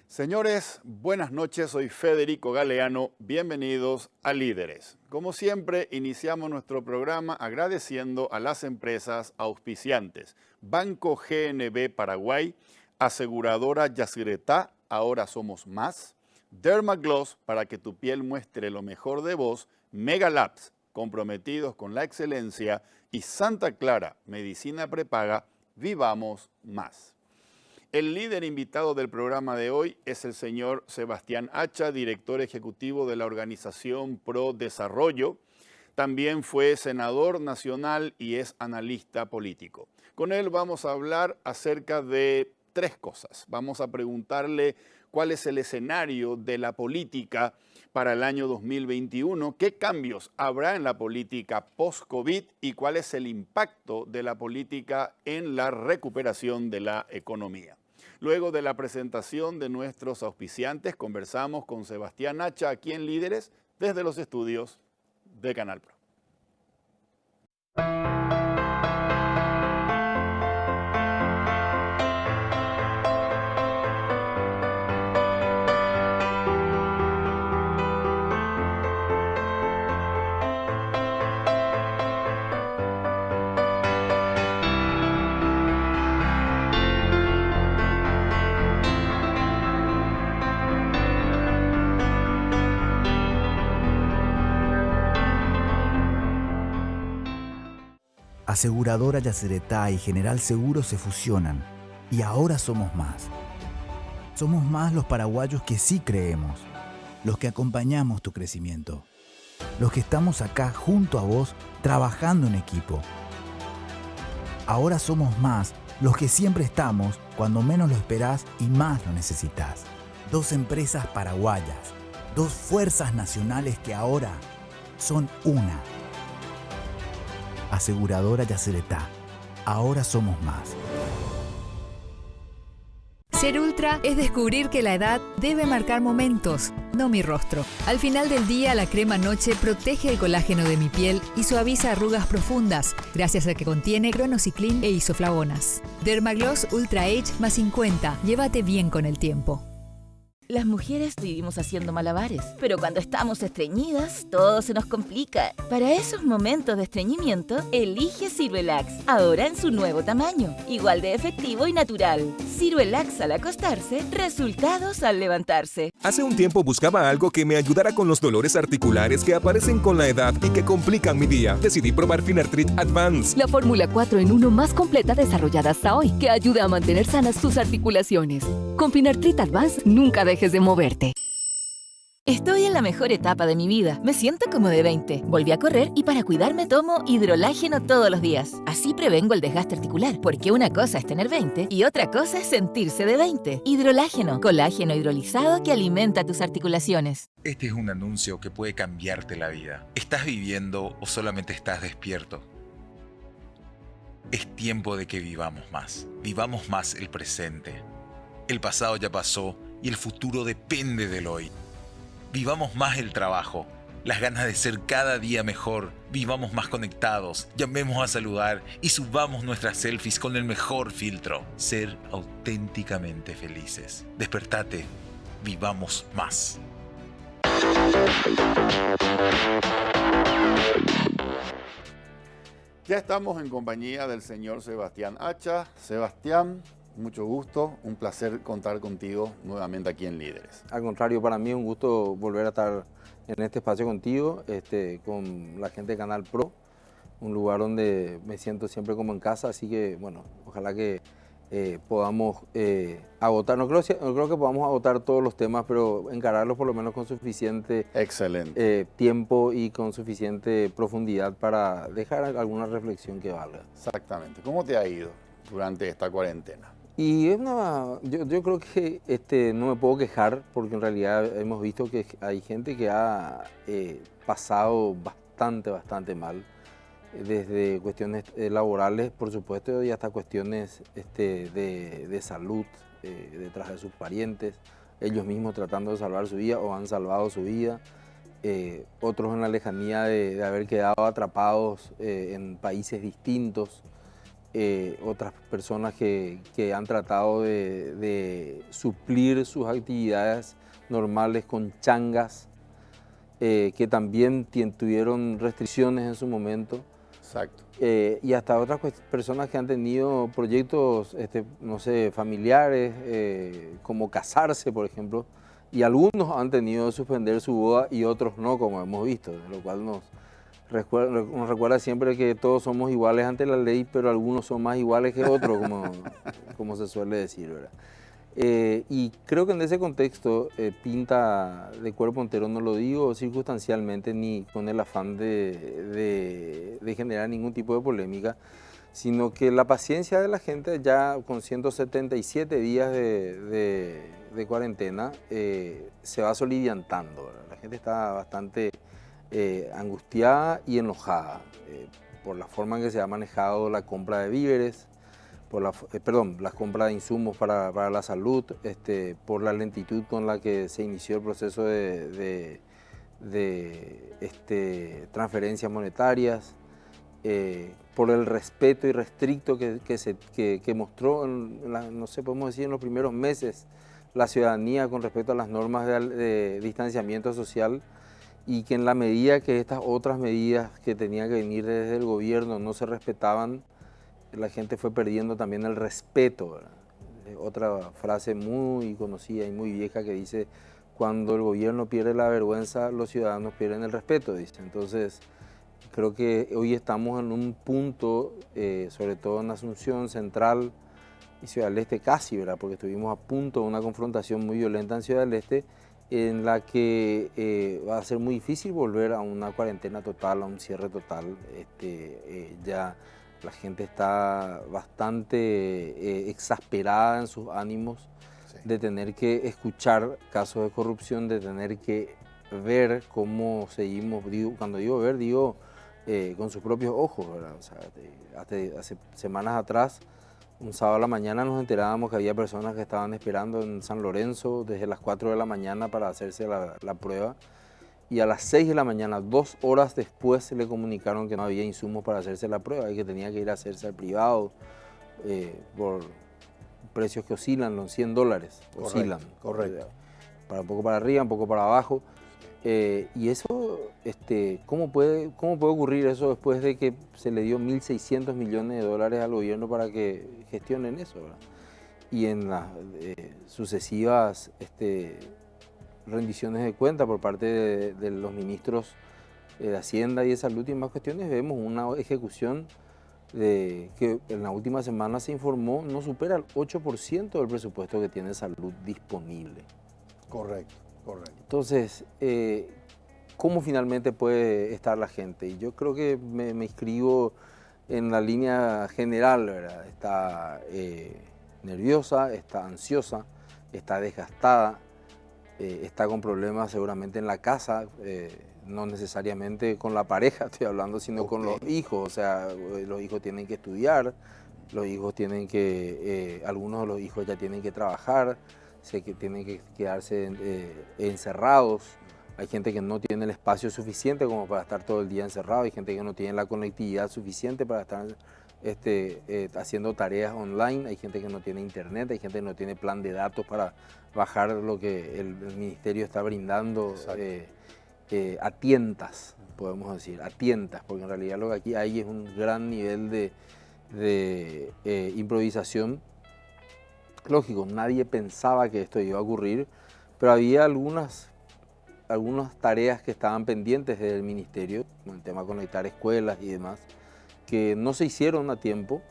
Señores, buenas noches, soy Federico Galeano, bienvenidos a Líderes. Como siempre, iniciamos nuestro programa agradeciendo a las empresas auspiciantes. Banco GNB Paraguay, Aseguradora Yacyretá, ahora somos más. Dermagloss, para que tu piel muestre lo mejor de vos. Megalabs, comprometidos con la excelencia. Y Santa Clara, medicina prepaga, vivamos más. El líder invitado del programa de hoy es el señor Sebastián Hacha, director ejecutivo de la organización Pro Desarrollo. También fue senador nacional y es analista político. Con él vamos a hablar acerca de tres cosas. Vamos a preguntarle cuál es el escenario de la política para el año 2021, qué cambios habrá en la política post-COVID y cuál es el impacto de la política en la recuperación de la economía. Luego de la presentación de nuestros auspiciantes, conversamos con Sebastián Hacha aquí en Líderes desde los estudios de Canal Pro. Aseguradora Yacyretá y General Seguro se fusionan y ahora somos más. Somos más los paraguayos que sí creemos, los que acompañamos tu crecimiento, los que estamos acá junto a vos trabajando en equipo. Ahora somos más los que siempre estamos cuando menos lo esperás y más lo necesitas. Dos empresas paraguayas, dos fuerzas nacionales que ahora son una. Aseguradora Yacyretá. Ahora somos más. Ser ultra es descubrir que la edad debe marcar momentos, no mi rostro. Al final del día, la crema noche protege el colágeno de mi piel y suaviza arrugas profundas, gracias a que contiene cronociclín e isoflavonas. Dermagloss Ultra Age más 50. Llévate bien con el tiempo. Las mujeres vivimos haciendo malabares, pero cuando estamos estreñidas, todo se nos complica. Para esos momentos de estreñimiento, elige Ciruelax, ahora en su nuevo tamaño, igual de efectivo y natural. Ciruelax al acostarse, resultados al levantarse. Hace un tiempo buscaba algo que me ayudara con los dolores articulares que aparecen con la edad y que complican mi día. Decidí probar Finartrit Advance. La fórmula 4 en 1 más completa desarrollada hasta hoy, que ayuda a mantener sanas tus articulaciones. Con Finartrit Advance, nunca dejes de moverte. Estoy en la mejor etapa de mi vida. Me siento como de 20. Volví a correr y para cuidarme tomo hidrolágeno todos los días. Así prevengo el desgaste articular, porque una cosa es tener 20 y otra cosa es sentirse de 20. Hidrolágeno, colágeno hidrolizado que alimenta tus articulaciones. Este es un anuncio que puede cambiarte la vida. ¿Estás viviendo o solamente estás despierto? Es tiempo de que vivamos más. Vivamos más el presente. El pasado ya pasó y el futuro depende del hoy. Vivamos más el trabajo, las ganas de ser cada día mejor. Vivamos más conectados, llamemos a saludar y subamos nuestras selfies con el mejor filtro. Ser auténticamente felices. Despertate, vivamos más. Ya estamos en compañía del señor Sebastián Hacha. Sebastián, mucho gusto, un placer contar contigo nuevamente aquí en Líderes. Al contrario, para mí es un gusto volver a estar en este espacio contigo, con la gente de Canal Pro, un lugar donde me siento siempre como en casa, así que bueno, ojalá que podamos agotar, no creo que podamos agotar todos los temas, pero encararlos por lo menos con suficiente tiempo y con suficiente profundidad para dejar alguna reflexión que valga. Exactamente. ¿Cómo te ha ido durante esta cuarentena? Y yo creo que no me puedo quejar, porque en realidad hemos visto que hay gente que ha pasado bastante mal, desde cuestiones laborales, por supuesto, y hasta cuestiones de salud, detrás de sus parientes, ellos mismos tratando de salvar su vida o han salvado su vida, otros en la lejanía de haber quedado atrapados en países distintos, otras personas que han tratado de suplir sus actividades normales con changas, que también tuvieron restricciones en su momento. Exacto. Y hasta otras personas que han tenido proyectos, no sé, familiares, como casarse, por ejemplo, y algunos han tenido que suspender su boda y otros no, como hemos visto, lo cual nos recuerda siempre que todos somos iguales ante la ley, pero algunos son más iguales que otros, como se suele decir, ¿verdad? Y creo que en ese contexto pinta de cuerpo entero, no lo digo circunstancialmente ni con el afán de generar ningún tipo de polémica, sino que la paciencia de la gente ya con 177 días de cuarentena se va soliviantando, ¿verdad? La gente está bastante angustiada y enojada por la forma en que se ha manejado la compra de víveres, por la compra de insumos para la salud, por la lentitud con la que se inició el proceso de transferencias monetarias, por el respeto irrestricto que mostró, no sé, podemos decir en los primeros meses, la ciudadanía con respecto a las normas de distanciamiento social, y que en la medida que estas otras medidas que tenían que venir desde el gobierno no se respetaban, la gente fue perdiendo también el respeto, ¿verdad? Otra frase muy conocida y muy vieja que dice: cuando el gobierno pierde la vergüenza, los ciudadanos pierden el respeto, dice. Entonces, creo que hoy estamos en un punto, sobre todo en Asunción, Central y Ciudad del Este casi, ¿verdad? Porque estuvimos a punto de una confrontación muy violenta en Ciudad del Este, en la que va a ser muy difícil volver a una cuarentena total, a un cierre total. Ya la gente está bastante exasperada en sus ánimos, sí, de tener que escuchar casos de corrupción, de tener que ver cómo seguimos, cuando digo ver, digo con sus propios ojos, ¿verdad? O sea, hace semanas atrás, un sábado a la mañana nos enterábamos que había personas que estaban esperando en San Lorenzo desde las 4 de la mañana para hacerse la prueba, y a las 6 de la mañana, 2 horas después, se le comunicaron que no había insumos para hacerse la prueba y que tenía que ir a hacerse al privado por precios que oscilan, los $100, oscilan. Correcto. Un poco para arriba, un poco para abajo. Y eso, ¿cómo puede ocurrir eso después de que se le dio $1.600 millones al gobierno para que gestionen eso, ¿verdad? Y en las sucesivas rendiciones de cuenta por parte de los ministros de Hacienda y de Salud y demás cuestiones, vemos una ejecución que en la última semana se informó no supera el 8% del presupuesto que tiene Salud disponible. Correcto. Entonces, ¿cómo finalmente puede estar la gente? Y yo creo que me inscribo en la línea general, ¿verdad? Está nerviosa, está ansiosa, está desgastada, está con problemas seguramente en la casa, no necesariamente con la pareja, estoy hablando, sino con los hijos. O sea, los hijos tienen que estudiar, los hijos tienen que, algunos de los hijos ya tienen que trabajar, sé que tienen que quedarse encerrados. Hay gente que no tiene el espacio suficiente como para estar todo el día encerrado, hay gente que no tiene la conectividad suficiente para estar haciendo tareas online, hay gente que no tiene internet, hay gente que no tiene plan de datos para bajar lo que el ministerio está brindando a tientas, podemos decir, a tientas, porque en realidad lo que aquí hay es un gran nivel de improvisación. Lógico, nadie pensaba que esto iba a ocurrir, pero había algunas tareas que estaban pendientes del ministerio, con el tema de conectar escuelas y demás, que no se hicieron a tiempo,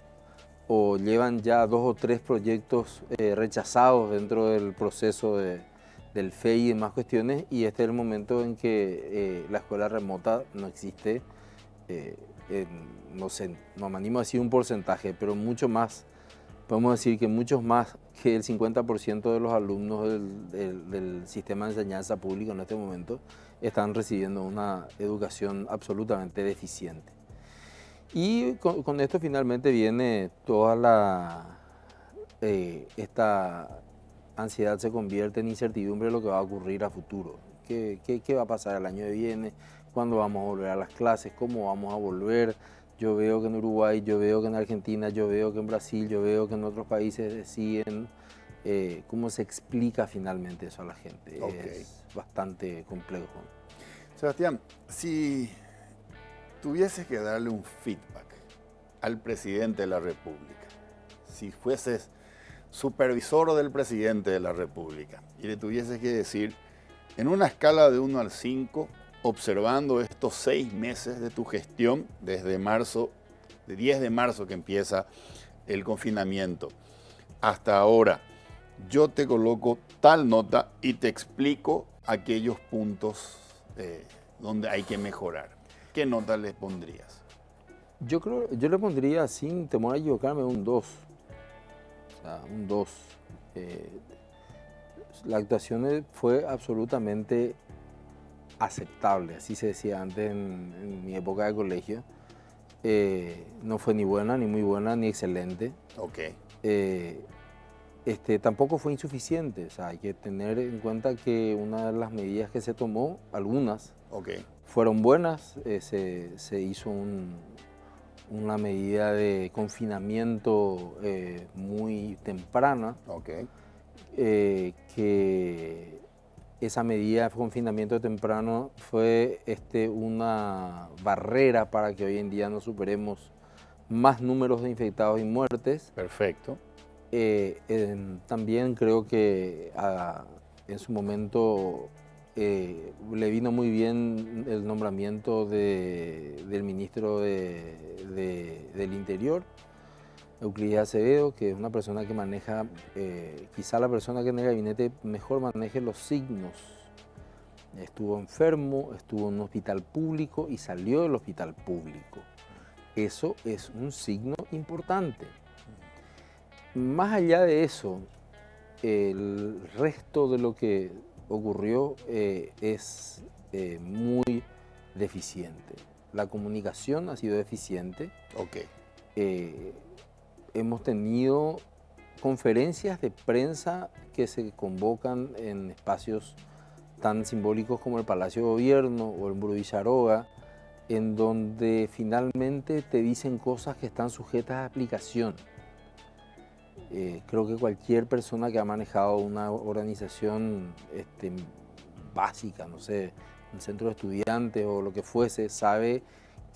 o llevan ya 2 o 3 proyectos rechazados dentro del proceso del FEI y demás cuestiones, y este es el momento en que la escuela remota no existe, no sé, no me animo a decir un porcentaje, pero mucho más, podemos decir que muchos más que el 50% de los alumnos del sistema de enseñanza público en este momento están recibiendo una educación absolutamente deficiente. Y con esto finalmente viene toda esta ansiedad, se convierte en incertidumbre de lo que va a ocurrir a futuro. ¿Qué va a pasar el año que viene? ¿Cuándo vamos a volver a las clases? ¿Cómo vamos a volver? Yo veo que en Uruguay, yo veo que en Argentina, yo veo que en Brasil, yo veo que en otros países siguen. ¿Cómo se explica finalmente eso a la gente? Okay. Es bastante complejo. Sebastián, si tuvieses que darle un feedback al presidente de la República, si fueses supervisor del presidente de la República y le tuvieses que decir, en una escala de 1 al 5, observando estos 6 meses de tu gestión, desde marzo, de 10 de marzo que empieza el confinamiento, hasta ahora, yo te coloco tal nota y te explico aquellos puntos donde hay que mejorar. ¿Qué nota le pondrías? Yo le pondría, sin temor a equivocarme, un 2. O sea, un 2. La actuación fue absolutamente aceptable, así se decía antes en mi época de colegio. No fue ni buena, ni muy buena, ni excelente. Ok. Tampoco fue insuficiente. O sea, hay que tener en cuenta que una de las medidas que se tomó, algunas, fueron buenas. Se hizo una medida de confinamiento muy temprana. Que esa medida de confinamiento temprano fue una barrera para que hoy en día no superemos más números de infectados y muertes. Perfecto. También creo que en su momento le vino muy bien el nombramiento del ministro del Interior, Euclides Acevedo, que es una persona que maneja, quizá la persona que en el gabinete mejor maneje los signos. Estuvo enfermo, estuvo en un hospital público y salió del hospital público. Eso es un signo importante. Más allá de eso, el resto de lo que ocurrió es muy deficiente. La comunicación ha sido deficiente. Hemos tenido conferencias de prensa que se convocan en espacios tan simbólicos como el Palacio de Gobierno o el Muro de Villaroga, en donde finalmente te dicen cosas que están sujetas a aplicación. Creo que cualquier persona que ha manejado una organización básica, no sé, un centro de estudiantes o lo que fuese, sabe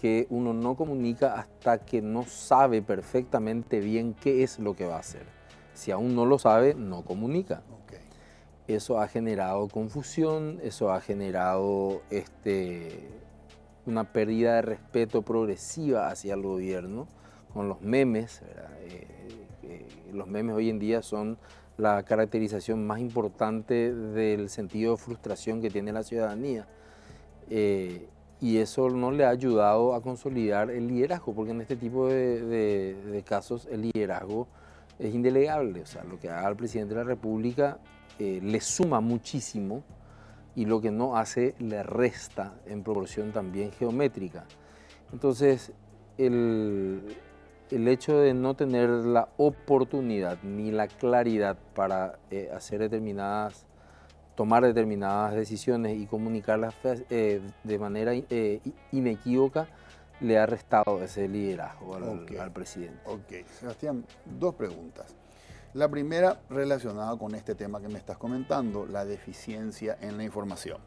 que uno no comunica hasta que no sabe perfectamente bien qué es lo que va a hacer. Si aún no lo sabe, no comunica. Eso ha generado confusión, eso ha generado una pérdida de respeto progresiva hacia el gobierno con los memes. Los memes hoy en día son la caracterización más importante del sentido de frustración que tiene la ciudadanía. Y eso no le ha ayudado a consolidar el liderazgo, porque en este tipo de casos el liderazgo es indelegable. O sea, lo que haga el presidente de la República le suma muchísimo y lo que no hace le resta en proporción también geométrica. Entonces, el hecho de no tener la oportunidad ni la claridad para tomar determinadas decisiones y comunicarlas de manera inequívoca, le ha restado ese liderazgo al presidente. Sebastián, 2 preguntas. La primera relacionada con este tema que me estás comentando, la deficiencia en la información.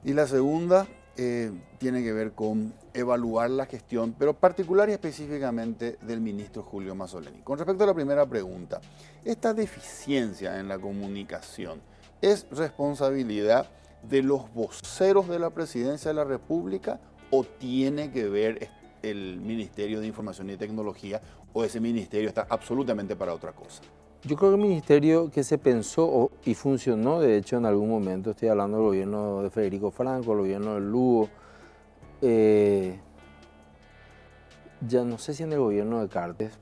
Y la segunda tiene que ver con evaluar la gestión, pero particular y específicamente del ministro Julio Mazzoleni. Con respecto a la primera pregunta, esta deficiencia en la comunicación ¿es responsabilidad de los voceros de la Presidencia de la República o tiene que ver el Ministerio de Información y Tecnología o ese ministerio está absolutamente para otra cosa? Yo creo que el ministerio que se pensó y funcionó, de hecho en algún momento, estoy hablando del gobierno de Federico Franco, el gobierno de Lugo, ya no sé si en el gobierno de Cartes,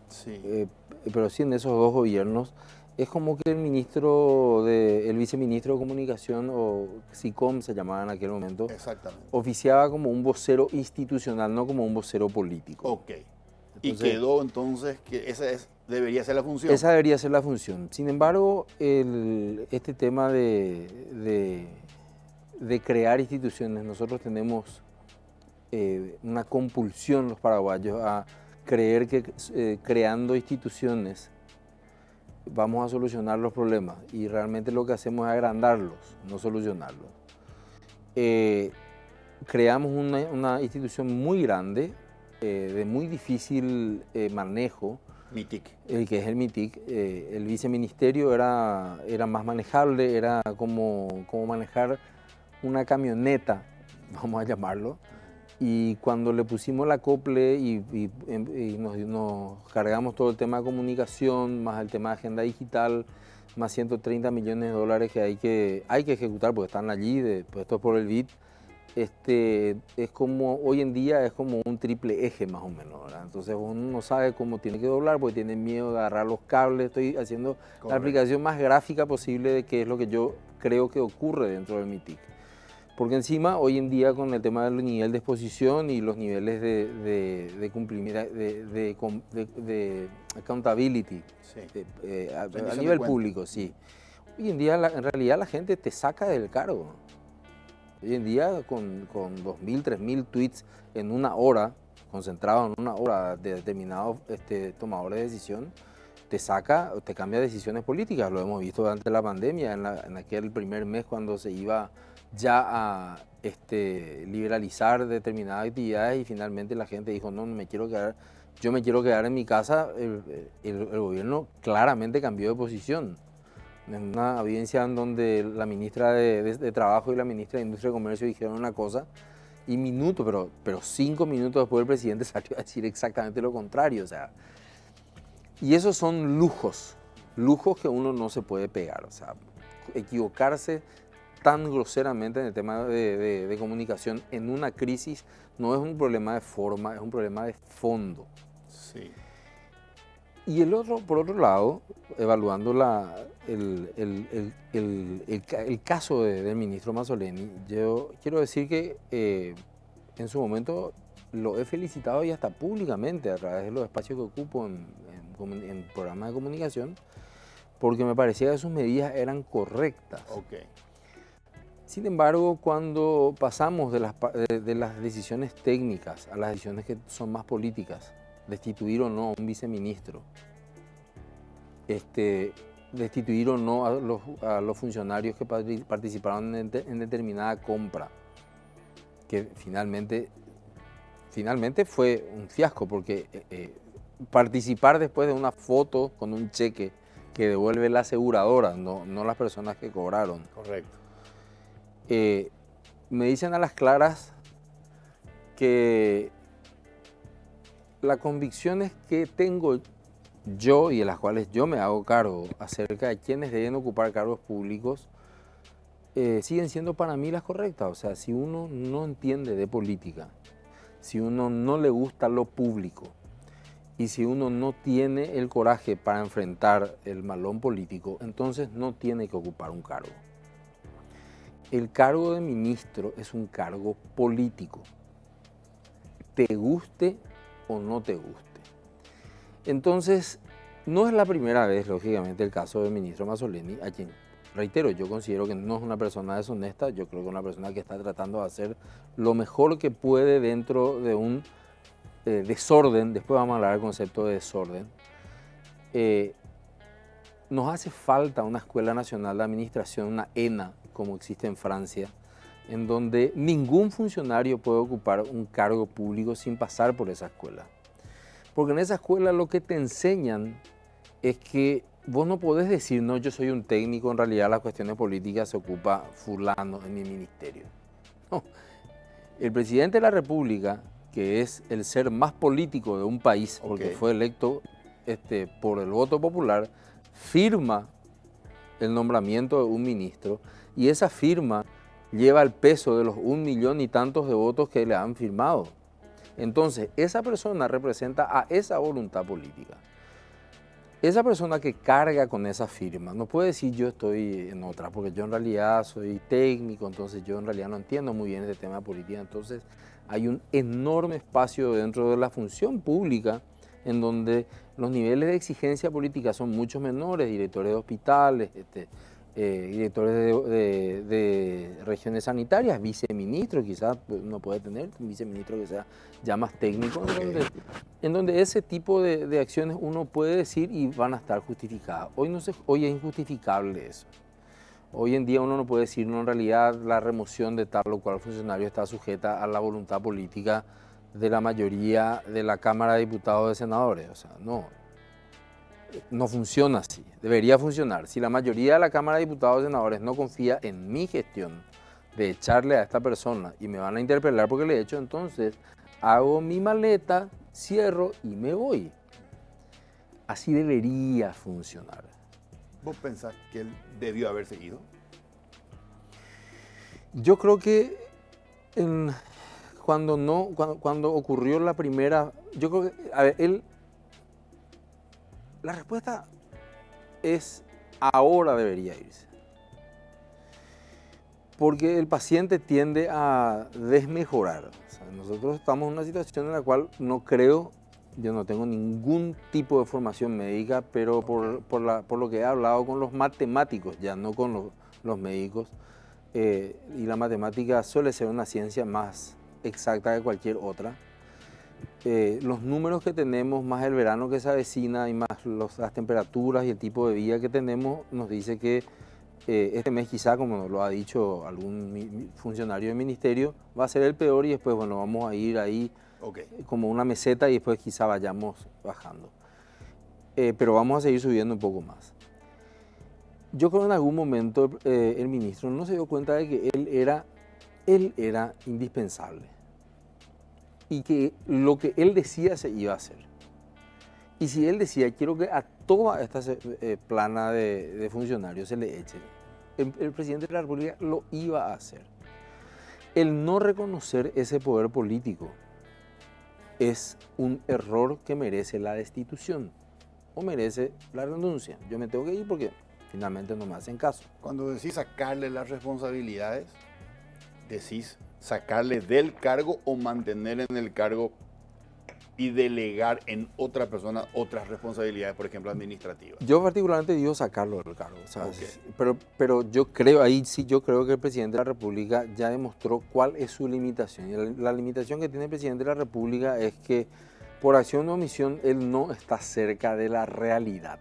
pero sí en esos 2 gobiernos, es como que el viceministro de Comunicación, o SICOM se llamaba en aquel momento, oficiaba como un vocero institucional, no como un vocero político. Entonces, y quedó entonces que esa debería ser la función. Esa debería ser la función. Sin embargo, este tema de crear instituciones, nosotros tenemos una compulsión los paraguayos a creer que creando instituciones vamos a solucionar los problemas, y realmente lo que hacemos es agrandarlos, no solucionarlos. Creamos una institución muy grande, de muy difícil manejo, MITIC. el que es el MITIC. El viceministerio era más manejable, era como manejar una camioneta, vamos a llamarlo. Y cuando le pusimos el acople y nos cargamos todo el tema de comunicación, más el tema de agenda digital, más 130 millones de dólares que hay que ejecutar porque están allí, puestos por el BID, es como, hoy en día es como un triple eje más o menos, ¿verdad? Entonces uno no sabe cómo tiene que doblar porque tiene miedo de agarrar los cables. Estoy haciendo la aplicación más gráfica posible de qué es lo que yo creo que ocurre dentro del MITIC. Porque encima, hoy en día, con el tema del nivel de exposición y los niveles de cumplimiento, de accountability, Sí. a nivel público, sí. Hoy en día, en realidad, la gente te saca del cargo. Hoy en día, con 2.000, 3.000 tweets en una hora, concentrado en una hora de determinados tomadores de decisión, te cambia decisiones políticas. Lo hemos visto durante la pandemia, en aquel primer mes cuando se iba ya a liberalizar determinadas actividades y finalmente la gente dijo, no me quiero quedar, yo me quiero quedar en mi casa. El gobierno claramente cambió de posición. En una audiencia en donde la ministra de Trabajo y la ministra de Industria y Comercio dijeron una cosa y pero 5 minutos después el presidente salió a decir exactamente lo contrario. O sea, y esos son lujos que uno no se puede pegar. O sea, equivocarse tan groseramente en el tema de comunicación en una crisis no es un problema de forma, es un problema de fondo. Sí. Y por otro lado, evaluando el caso del ministro Mazzoleni, yo quiero decir que en su momento lo he felicitado y hasta públicamente a través de los espacios que ocupo en programas de comunicación, porque me parecía que sus medidas eran correctas. Okay. Sin embargo, cuando pasamos de las decisiones técnicas a las decisiones que son más políticas, destituir o no a un viceministro, destituir o no a los funcionarios que participaron en determinada compra, que finalmente fue un fiasco, porque participar después de una foto con un cheque que devuelve la aseguradora, no las personas que cobraron. Correcto. Me dicen a las claras que las convicciones que tengo yo y de las cuales yo me hago cargo acerca de quienes deben ocupar cargos públicos siguen siendo para mí las correctas. O sea, si uno no entiende de política, si uno no le gusta lo público y si uno no tiene el coraje para enfrentar el malón político, entonces no tiene que ocupar un cargo. El cargo de ministro es un cargo político, te guste o no te guste. Entonces, no es la primera vez, lógicamente, el caso del ministro Mazzoleni, a quien, reitero, yo considero que no es una persona deshonesta, yo creo que es una persona que está tratando de hacer lo mejor que puede dentro de un desorden. Después vamos a hablar del concepto de desorden. Nos hace falta una Escuela Nacional de Administración, una ENA, como existe en Francia, en donde ningún funcionario puede ocupar un cargo público sin pasar por esa escuela. Porque en esa escuela lo que te enseñan es que vos no podés decir, no, yo soy un técnico, en realidad las cuestiones políticas se ocupa fulano en mi ministerio. No. El presidente de la República, que es el ser más político de un país, porque fue electo por el voto popular, firma el nombramiento de un ministro y esa firma lleva el peso de los 1 millón y tantos de votos que le han firmado. Entonces, esa persona representa a esa voluntad política. Esa persona que carga con esa firma no puede decir yo estoy en otra, porque yo en realidad soy técnico, entonces yo en realidad no entiendo muy bien este tema de política. Entonces, hay un enorme espacio dentro de la función pública en donde los niveles de exigencia política son mucho menores, directores de hospitales, directores de regiones sanitarias, viceministros, quizás uno puede tener un viceministro que sea ya más técnico, en donde ese tipo de acciones uno puede decir y van a estar justificadas. Hoy es injustificable eso. Hoy en día uno no puede decir, no, en realidad la remoción de tal o cual funcionario está sujeta a la voluntad política de la mayoría de la Cámara de Diputados y de Senadores. O sea, no funciona así, debería funcionar. Si la mayoría de la Cámara de Diputados y Senadores no confía en mi gestión de echarle a esta persona y me van a interpelar porque le he hecho, entonces hago mi maleta, cierro y me voy. Así debería funcionar. ¿Vos pensás que él debió haberse ido? Yo creo que cuando ocurrió la primera, yo creo que, a ver, la respuesta es ahora debería irse. Porque el paciente tiende a desmejorar. O sea, nosotros estamos en una situación en la cual yo no tengo ningún tipo de formación médica, pero por lo que he hablado con los matemáticos, ya no con los médicos, y la matemática suele ser una ciencia más exacta que cualquier otra. Los números que tenemos, más el verano que se avecina y más las temperaturas y el tipo de vida que tenemos, nos dice que este mes quizá, como lo ha dicho algún funcionario del ministerio, va a ser el peor y después, bueno, vamos a ir ahí como una meseta y después quizá vayamos bajando. Pero vamos a seguir subiendo un poco más. Yo creo que en algún momento el ministro no se dio cuenta de que él era indispensable y que lo que él decía se iba a hacer. Y si él decía, quiero que a toda esta plana de funcionarios se le eche, el presidente de la República lo iba a hacer. El no reconocer ese poder político es un error que merece la destitución o merece la renuncia. Yo me tengo que ir porque finalmente no me hacen caso. Cuando decís sacarle las responsabilidades, decís sacarle del cargo o mantener en el cargo y delegar en otra persona otras responsabilidades, por ejemplo, administrativas. Yo particularmente digo sacarlo del cargo, ¿sabes? Pero yo creo, ahí sí yo creo que el presidente de la República ya demostró cuál es su limitación. Y la limitación que tiene el presidente de la República es que por acción o omisión él no está cerca de la realidad.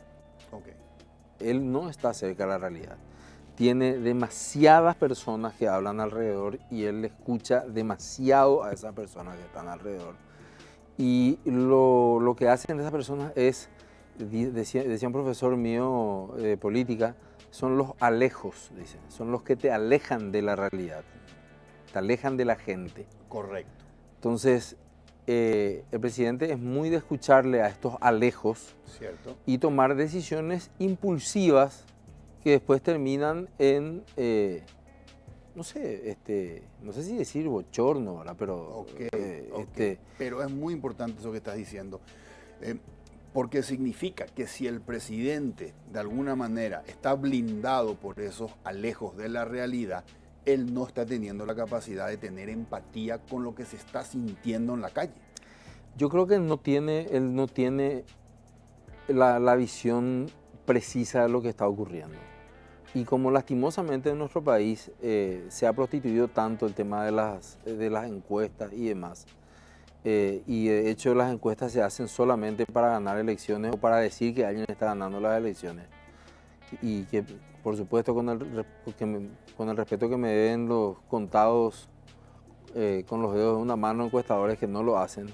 Él no está cerca de la realidad. Tiene demasiadas personas que hablan alrededor y él escucha demasiado a esas personas que están alrededor. Y lo que hacen esas personas es, decía un profesor mío de política, son los alejos, dicen, son los que te alejan de la realidad, te alejan de la gente. Correcto. Entonces, el presidente es muy de escucharle a estos alejos. Cierto. Y tomar decisiones impulsivas que después terminan en, no sé si decir bochorno, ¿verdad? Pero, pero es muy importante eso que estás diciendo, porque significa que si el presidente de alguna manera está blindado por esos alejos de la realidad, él no está teniendo la capacidad de tener empatía con lo que se está sintiendo en la calle. Yo creo que él no tiene la visión precisa de lo que está ocurriendo. Y como lastimosamente en nuestro país se ha prostituido tanto el tema de las encuestas y demás, y de hecho las encuestas se hacen solamente para ganar elecciones o para decir que alguien está ganando las elecciones. Y que por supuesto con el respeto que me deben los contados con los dedos de una mano encuestadores que no lo hacen.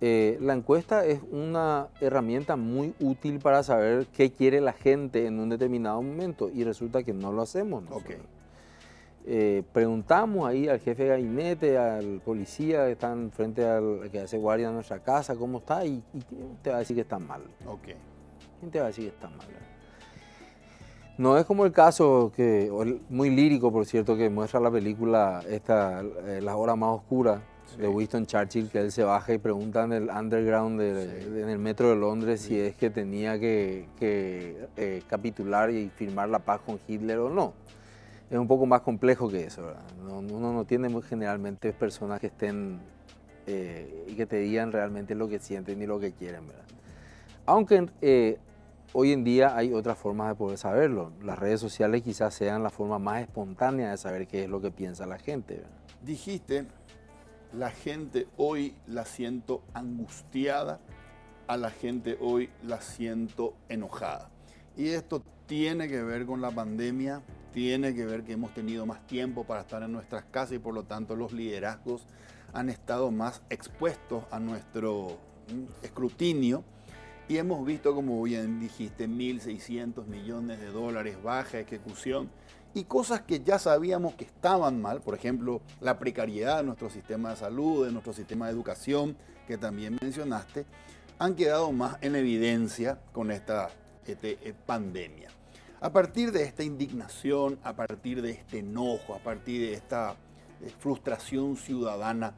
La encuesta es una herramienta muy útil para saber qué quiere la gente en un determinado momento y resulta que no lo hacemos. Preguntamos ahí al jefe de gabinete, al policía que está frente al que hace guardia en nuestra casa, cómo está, y ¿quién te va a decir que está mal? ¿Quién te va a decir que está mal? No es como el caso, muy lírico por cierto, que muestra la película Las horas más oscuras, de Winston Churchill, que él se baja y pregunta en el underground, en el metro de Londres, si es que tenía que capitular y firmar la paz con Hitler o no. Es un poco más complejo que eso, ¿verdad? Uno no tiene generalmente personas que estén y que te digan realmente lo que sienten y lo que quieren, ¿verdad? Aunque hoy en día hay otras formas de poder saberlo. Las redes sociales quizás sean la forma más espontánea de saber qué es lo que piensa la gente, ¿verdad? Dijiste, la gente hoy la siento angustiada, a la gente hoy la siento enojada. Y esto tiene que ver con la pandemia, tiene que ver que hemos tenido más tiempo para estar en nuestras casas y por lo tanto los liderazgos han estado más expuestos a nuestro escrutinio y hemos visto, como bien dijiste, 1.600 millones de dólares, baja ejecución y cosas que ya sabíamos que estaban mal, por ejemplo, la precariedad de nuestro sistema de salud, de nuestro sistema de educación, que también mencionaste, han quedado más en evidencia con esta pandemia. A partir de esta indignación, a partir de este enojo, a partir de esta frustración ciudadana,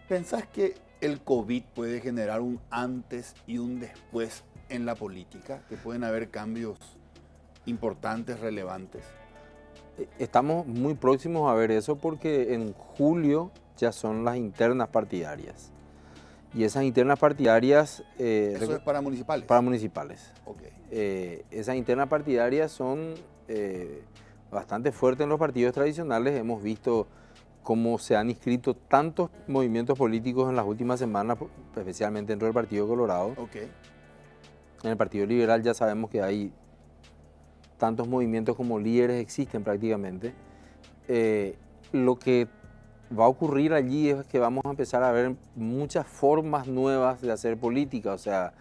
¿pensás que el COVID puede generar un antes y un después en la política? ¿Que pueden haber cambios importantes, relevantes? Estamos muy próximos a ver eso porque en julio ya son las internas partidarias. Y esas internas partidarias... ¿Eso es para municipales? Para municipales. Okay. Esas internas partidarias son bastante fuertes en los partidos tradicionales. Hemos visto cómo se han inscrito tantos movimientos políticos en las últimas semanas, especialmente dentro del Partido Colorado. Okay. En el Partido Liberal ya sabemos que hay tantos movimientos como líderes existen prácticamente. Lo que va a ocurrir allí es que vamos a empezar a ver muchas formas nuevas de hacer política, o sea,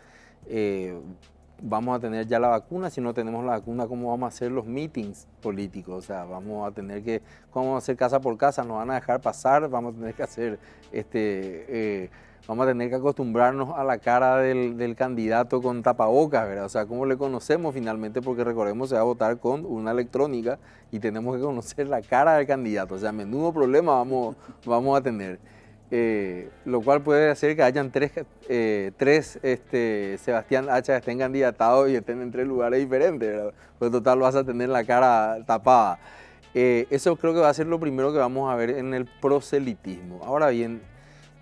vamos a tener ya la vacuna, si no tenemos la vacuna, ¿cómo vamos a hacer los meetings políticos? O sea, vamos a tener que, ¿cómo vamos a hacer casa por casa? ¿Nos van a dejar pasar? Vamos a tener que hacer, vamos a tener que acostumbrarnos a la cara del candidato con tapabocas, ¿verdad? O sea, ¿cómo le conocemos finalmente? Porque recordemos, se va a votar con una electrónica y tenemos que conocer la cara del candidato. O sea, menudo problema vamos a tener. Lo cual puede hacer que hayan tres Sebastián Hacha estén candidatados y estén en 3 lugares diferentes, ¿verdad? Pues total vas a tener la cara tapada. Eso creo que va a ser lo primero que vamos a ver en el proselitismo. Ahora bien,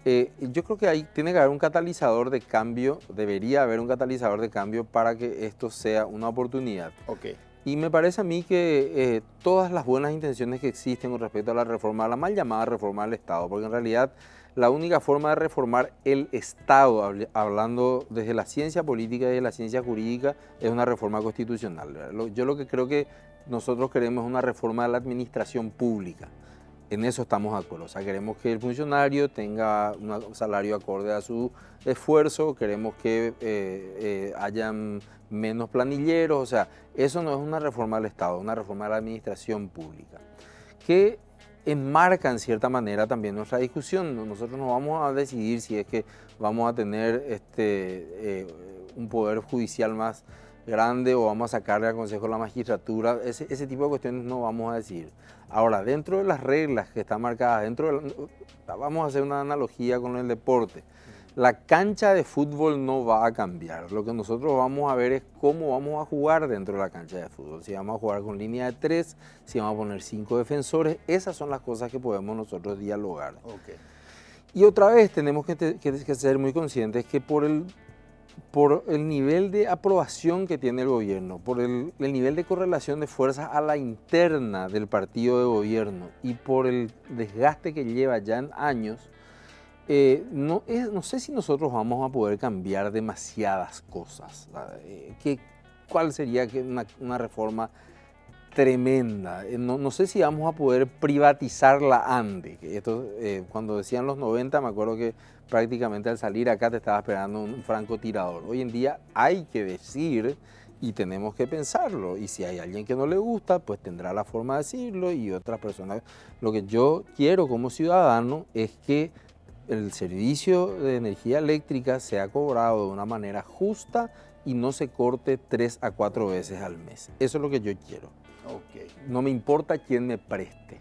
yo creo que ahí tiene que haber un catalizador de cambio, debería haber un catalizador de cambio para que esto sea una oportunidad. Okay. Y me parece a mí que todas las buenas intenciones que existen con respecto a la reforma, la mal llamada reforma del Estado, porque en realidad la única forma de reformar el Estado, hablando desde la ciencia política y desde la ciencia jurídica, es una reforma constitucional. Yo lo que creo que nosotros queremos es una reforma de la administración pública. En eso estamos de acuerdo. O sea, queremos que el funcionario tenga un salario acorde a su esfuerzo, queremos que hayan menos planilleros. O sea, eso no es una reforma del Estado, es una reforma de la administración pública, que enmarca en cierta manera también nuestra discusión. Nosotros no vamos a decidir si es que vamos a tener un poder judicial más grande o vamos a sacarle al Consejo de la Magistratura. Ese tipo de cuestiones no vamos a decidir. Ahora, dentro de las reglas que están marcadas, vamos a hacer una analogía con el deporte. La cancha de fútbol no va a cambiar. Lo que nosotros vamos a ver es cómo vamos a jugar dentro de la cancha de fútbol. Si vamos a jugar con línea de 3, si vamos a poner 5 defensores, esas son las cosas que podemos nosotros dialogar. Okay. Y otra vez tenemos que ser muy conscientes que por el nivel de aprobación que tiene el gobierno, por el nivel de correlación de fuerzas a la interna del partido de gobierno y por el desgaste que lleva ya en años, no sé si nosotros vamos a poder cambiar demasiadas cosas. ¿Cuál sería una reforma tremenda? No sé si vamos a poder privatizar la ANDE. Cuando decían los 90, me acuerdo que prácticamente al salir acá te estaba esperando un francotirador. Hoy en día hay que decir y tenemos que pensarlo. Y si hay alguien que no le gusta, pues tendrá la forma de decirlo y otras personas. Lo que yo quiero como ciudadano es que el servicio de energía eléctrica sea cobrado de una manera justa y no se corte 3 a 4 veces al mes. Eso es lo que yo quiero. Okay. No me importa quién me preste.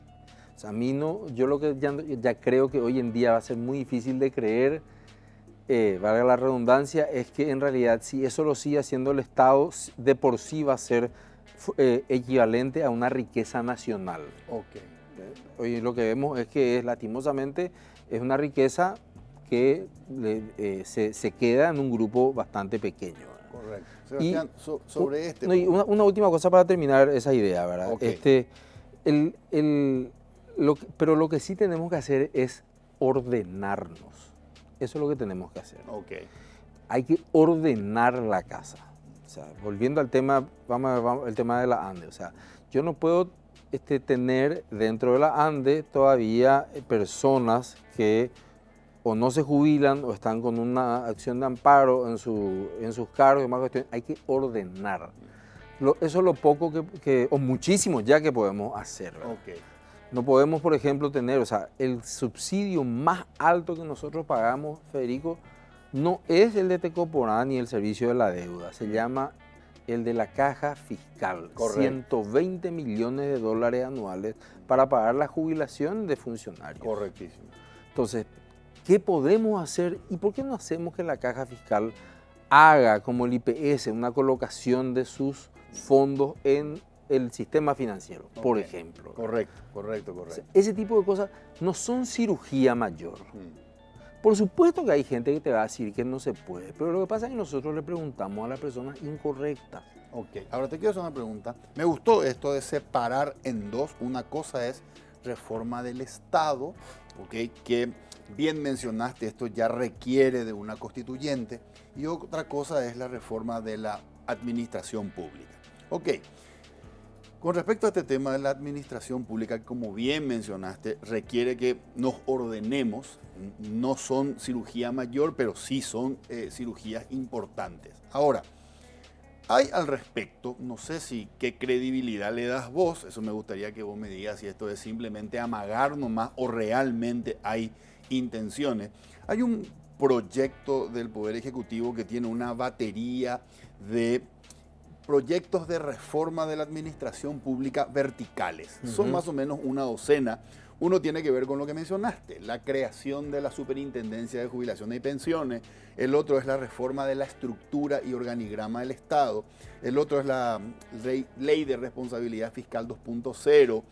O sea, a mí no, yo lo que ya creo que hoy en día va a ser muy difícil de creer, valga la redundancia, es que en realidad si eso lo sigue haciendo el Estado, de por sí va a ser equivalente a una riqueza nacional. Okay. Hoy lo que vemos es que lastimosamente es una riqueza que se queda en un grupo bastante pequeño. Correcto. Sebastián, sobre No, y una última cosa para terminar esa idea, ¿verdad? Okay. Pero lo que sí tenemos que hacer es ordenarnos. Eso es lo que tenemos que hacer. Okay. Hay que ordenar la casa. O sea, volviendo al tema, vamos el tema de la ANDE. O sea, yo no puedo tener dentro de la ANDE todavía personas que o no se jubilan o están con una acción de amparo en sus cargos y demás cuestiones. Hay que ordenar. Eso es lo poco o muchísimo ya que podemos hacer. Okay. No podemos, por ejemplo, tener, o sea, el subsidio más alto que nosotros pagamos, Federico, no es el de Tecoporá ni el servicio de la deuda, se llama el de la caja fiscal. Correcto. 120 millones de dólares anuales para pagar la jubilación de funcionarios. Correctísimo. Entonces, ¿qué podemos hacer y por qué no hacemos que la caja fiscal haga como el IPS una colocación de sus fondos en el sistema financiero, por ejemplo? Correcto. O sea, ese tipo de cosas no son cirugía mayor. Por supuesto que hay gente que te va a decir que no se puede, pero lo que pasa es que nosotros le preguntamos a las personas incorrectas. Ok, ahora te quiero hacer una pregunta. Me gustó esto de separar en dos. Una cosa es reforma del Estado, okay, que bien mencionaste, esto ya requiere de una constituyente, y otra cosa es la reforma de la administración pública. Ok. Con respecto a este tema de la administración pública, como bien mencionaste, requiere que nos ordenemos. No son cirugía mayor, pero sí son cirugías importantes. Ahora, hay al respecto, no sé si qué credibilidad le das vos, eso me gustaría que vos me digas si esto es simplemente amagar nomás o realmente hay intenciones. Hay un proyecto del Poder Ejecutivo que tiene una batería de proyectos de reforma de la administración pública verticales. Son más o menos una docena. Uno tiene que ver con lo que mencionaste, la creación de la Superintendencia de Jubilaciones y Pensiones. El otro es la reforma de la estructura y organigrama del Estado. El otro es la Ley de Responsabilidad Fiscal 2.0,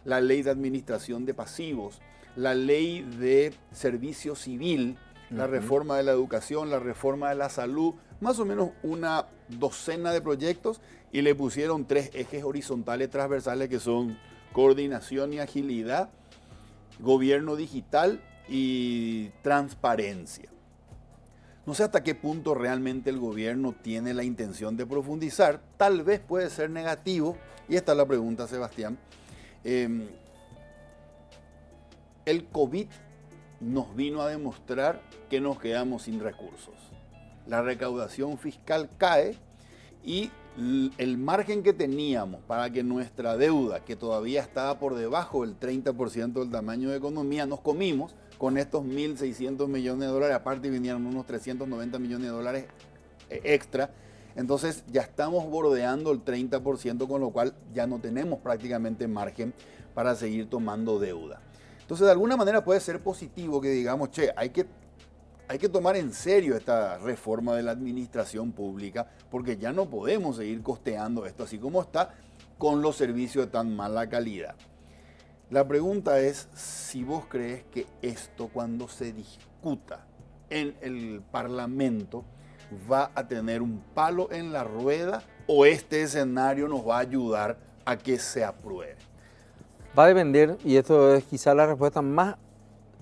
la Ley de Administración de Pasivos, la Ley de Servicio Civil, la reforma de la educación, la reforma de la salud, más o menos una docena de proyectos, y le pusieron 3 ejes horizontales transversales que son coordinación y agilidad, gobierno digital y transparencia. No sé hasta qué punto realmente el gobierno tiene la intención de profundizar. Tal vez puede ser negativo, y esta es la pregunta, Sebastián. El COVID nos vino a demostrar que nos quedamos sin recursos. La recaudación fiscal cae y el margen que teníamos para que nuestra deuda, que todavía estaba por debajo del 30% del tamaño de economía, nos comimos con estos 1.600 millones de dólares, aparte vinieron unos 390 millones de dólares extra. Entonces ya estamos bordeando el 30%, con lo cual ya no tenemos prácticamente margen para seguir tomando deuda. Entonces de alguna manera puede ser positivo que digamos, che, hay que tomar en serio esta reforma de la administración pública, porque ya no podemos seguir costeando esto así como está, con los servicios de tan mala calidad. La pregunta es si vos crees que esto, cuando se discuta en el Parlamento, va a tener un palo en la rueda, o este escenario nos va a ayudar a que se apruebe. Va a depender, y esto es quizá la respuesta más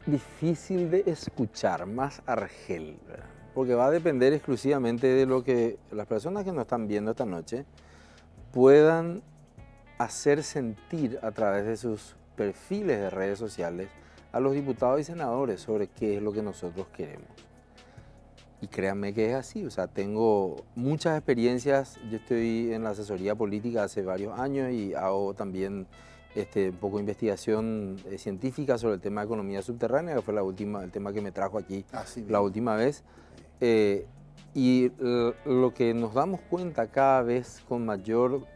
difícil de escuchar, más argel, ¿verdad? Porque va a depender exclusivamente de lo que las personas que nos están viendo esta noche puedan hacer sentir a través de sus perfiles de redes sociales a los diputados y senadores sobre qué es lo que nosotros queremos. Y créanme que es así, o sea, tengo muchas experiencias. Yo estoy en la asesoría política hace varios años y hago también un poco de investigación científica sobre el tema de economía subterránea, que fue el tema que me trajo aquí la última vez. Y lo que nos damos cuenta cada vez con mayor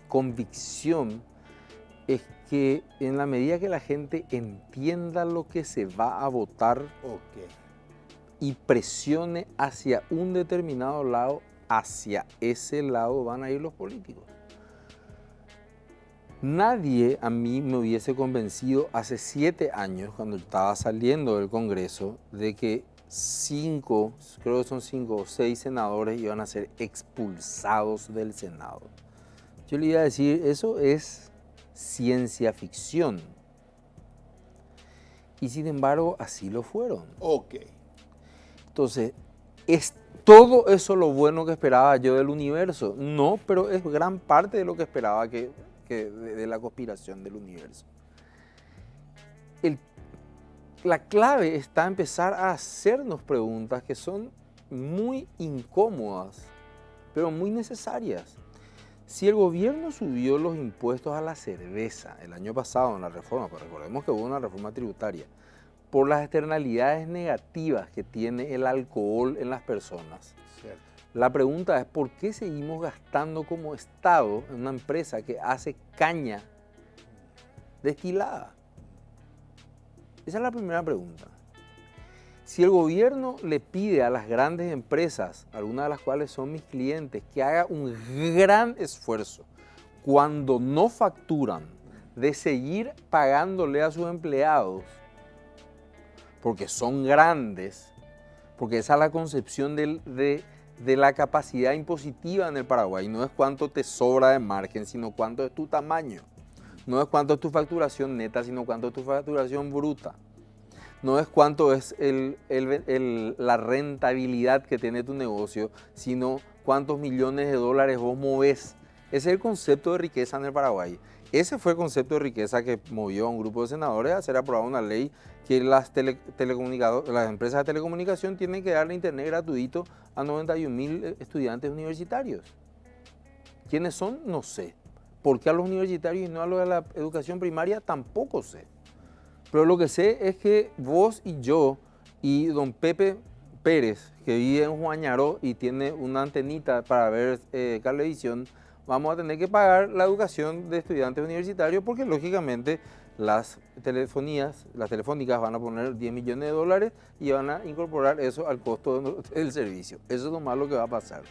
convicción es que en la medida que la gente entienda lo que se va a votar y presione hacia un determinado lado, hacia ese lado van a ir los políticos. Nadie a mí me hubiese convencido hace 7 años, cuando estaba saliendo del Congreso, de que creo que son 5 o 6 senadores iban a ser expulsados del Senado. Yo le iba a decir, eso es ciencia ficción. Y sin embargo, así lo fueron. Ok. Entonces, ¿es todo eso lo bueno que esperaba yo del universo? No, pero es gran parte de lo que esperaba de la conspiración del universo. La clave está en empezar a hacernos preguntas que son muy incómodas, pero muy necesarias. Si el gobierno subió los impuestos a la cerveza el año pasado en la reforma, pues recordemos que hubo una reforma tributaria, por las externalidades negativas que tiene el alcohol en las personas. Cierto. La pregunta es, ¿por qué seguimos gastando como Estado en una empresa que hace caña destilada? Esa es la primera pregunta. Si el gobierno le pide a las grandes empresas, algunas de las cuales son mis clientes, que haga un gran esfuerzo cuando no facturan, de seguir pagándole a sus empleados, porque son grandes, porque esa es la concepción de la capacidad impositiva en el Paraguay. No es cuánto te sobra de margen, sino cuánto es tu tamaño. No es cuánto es tu facturación neta, sino cuánto es tu facturación bruta. No es cuánto es la rentabilidad que tiene tu negocio, sino cuántos millones de dólares vos movés. Ese es el concepto de riqueza en el Paraguay. Ese fue el concepto de riqueza que movió a un grupo de senadores a hacer aprobada una ley que las empresas de telecomunicación tienen que darle internet gratuito a 91.000 estudiantes universitarios. ¿Quiénes son? No sé. ¿Por qué a los universitarios y no a los de la educación primaria? Tampoco sé. Pero lo que sé es que vos y yo y don Pepe Pérez, que vive en Huañaró y tiene una antenita para ver Cablevisión, vamos a tener que pagar la educación de estudiantes universitarios porque lógicamente las telefónicas van a poner 10 millones de dólares y van a incorporar eso al costo del servicio. Eso es lo malo que va a pasar.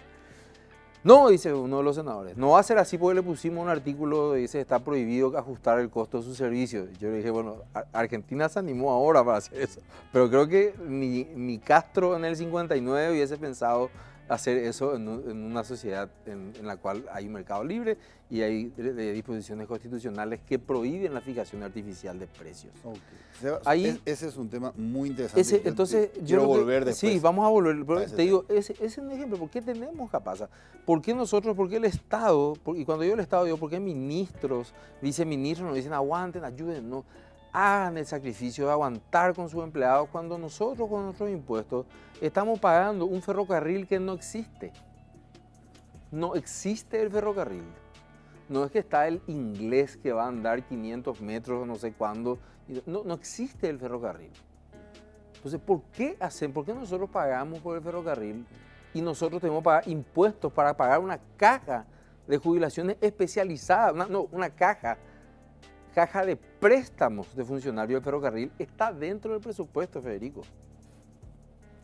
No, dice uno de los senadores, no va a ser así porque le pusimos un artículo que dice está prohibido ajustar el costo de su servicio. Yo le dije, bueno, Argentina se animó ahora para hacer eso, pero creo que ni Castro en el 59 hubiese pensado hacer eso en una sociedad en la cual hay un mercado libre y hay disposiciones constitucionales que prohíben la fijación artificial de precios. Okay. Ese es un tema muy interesante. Entonces, quiero volver después. Sí, vamos a volver. Pero te digo, tema. ese es un ejemplo. ¿Por qué tenemos capaz? ¿Por qué nosotros, por qué el Estado? Y cuando digo el Estado, digo, ¿por qué ministros, viceministros nos dicen aguanten, ayuden? No, hagan el sacrificio de aguantar con sus empleados cuando nosotros con nuestros impuestos estamos pagando un ferrocarril que no existe. No existe el ferrocarril. No es que está el inglés que va a andar 500 metros no sé cuándo. No existe el ferrocarril. Entonces, ¿por qué nosotros pagamos por el ferrocarril y nosotros tenemos que pagar impuestos para pagar una caja de jubilaciones especializada? Una caja de préstamos de funcionarios del ferrocarril está dentro del presupuesto, Federico.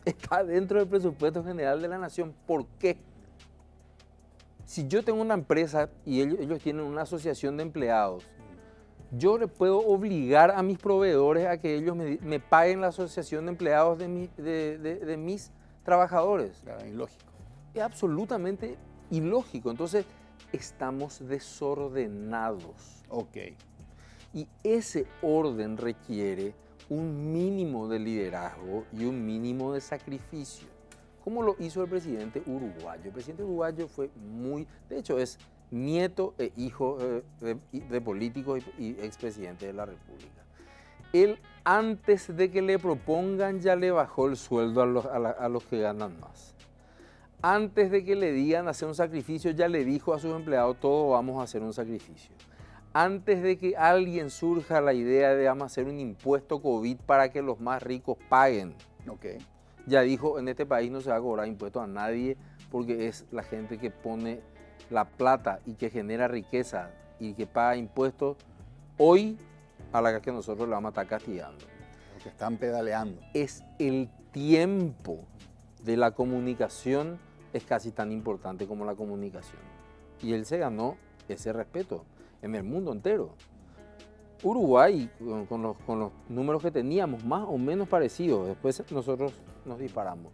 Está dentro del presupuesto general de la nación. ¿Por qué? Si yo tengo una empresa y ellos tienen una asociación de empleados, yo le puedo obligar a mis proveedores a que ellos me paguen la asociación de empleados de mis trabajadores. Claro, ilógico. Es absolutamente ilógico. Entonces, estamos desordenados. Ok. Y ese orden requiere un mínimo de liderazgo y un mínimo de sacrificio, como lo hizo el presidente uruguayo. El presidente uruguayo fue de hecho es nieto e hijo de políticos y expresidente de la República. Él, antes de que le propongan, ya le bajó el sueldo a los que ganan más. Antes de que le digan hacer un sacrificio, ya le dijo a sus empleados, todos vamos a hacer un sacrificio. Antes de que alguien surja la idea de vamos a hacer un impuesto COVID para que los más ricos paguen. Okay. Ya dijo, en este país no se va a cobrar impuestos a nadie porque es la gente que pone la plata y que genera riqueza y que paga impuestos hoy a la que nosotros le vamos a estar castigando. Porque están pedaleando. Es el tiempo de la comunicación, es casi tan importante como la comunicación. Y él se ganó ese respeto en el mundo entero. Uruguay, con los números que teníamos, más o menos parecidos, después nosotros nos disparamos.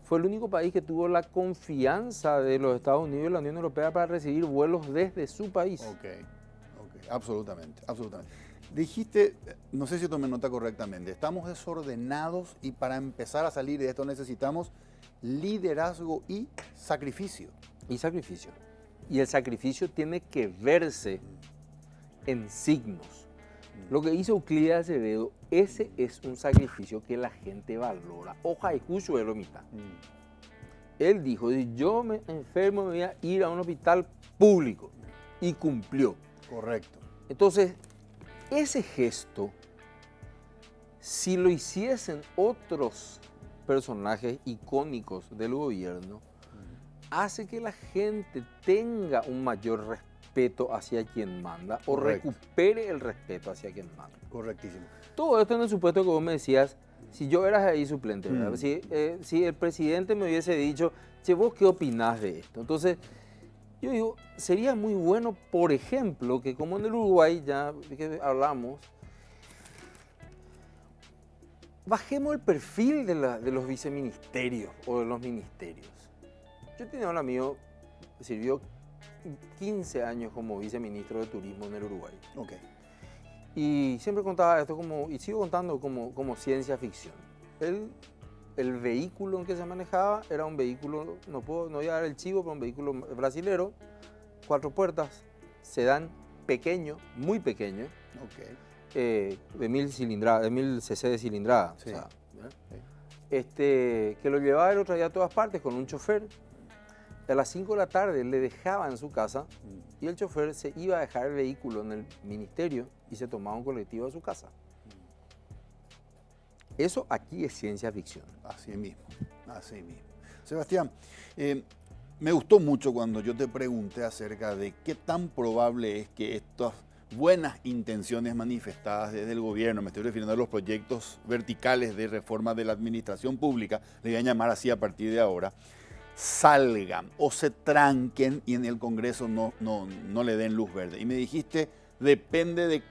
Fue el único país que tuvo la confianza de los Estados Unidos y la Unión Europea para recibir vuelos desde su país. Ok, absolutamente, absolutamente. Dijiste, no sé si tomé nota correctamente, estamos desordenados y para empezar a salir de esto necesitamos liderazgo y sacrificio. Y sacrificio. Y el sacrificio tiene que verse en signos. Lo que hizo Euclides Acevedo, ese es un sacrificio que la gente valora. Oja y justo es lo mitad. Él dijo, si yo me enfermo me voy a ir a un hospital público. Y cumplió. Correcto. Entonces, ese gesto, si lo hiciesen otros personajes icónicos del gobierno, hace que la gente tenga un mayor respeto hacia quien manda o Correcto. recupere el respeto hacia quien manda. Correctísimo. Todo esto en el supuesto que vos me decías, si yo era ahí suplente, ¿verdad? Si el presidente me hubiese dicho, che, ¿vos qué opinás de esto? Entonces, yo digo, sería muy bueno, por ejemplo, que como en el Uruguay ya que hablamos, bajemos el perfil de los viceministerios o de los ministerios. Yo tenía un amigo que sirvió 15 años como viceministro de Turismo en el Uruguay. Ok. Y siempre contaba esto y sigo contando como ciencia ficción. El vehículo en que se manejaba era un vehículo, no voy a dar el chivo, pero un vehículo brasilero, 4 puertas, sedán pequeño, muy pequeño, de 1000 cilindrada, de 1000 cc de cilindrada. Sí. O sea, que lo llevaba y lo traía a todas partes con un chofer. A las 5 de la tarde le dejaba en su casa y el chofer se iba a dejar el vehículo en el ministerio y se tomaba un colectivo a su casa. Eso aquí es ciencia ficción. Así mismo, así mismo. Sebastián, me gustó mucho cuando yo te pregunté acerca de qué tan probable es que estas buenas intenciones manifestadas desde el gobierno, me estoy refiriendo a los proyectos verticales de reforma de la administración pública, le voy a llamar así a partir de ahora, salgan o se tranquen y en el Congreso no le den luz verde. Y me dijiste, depende de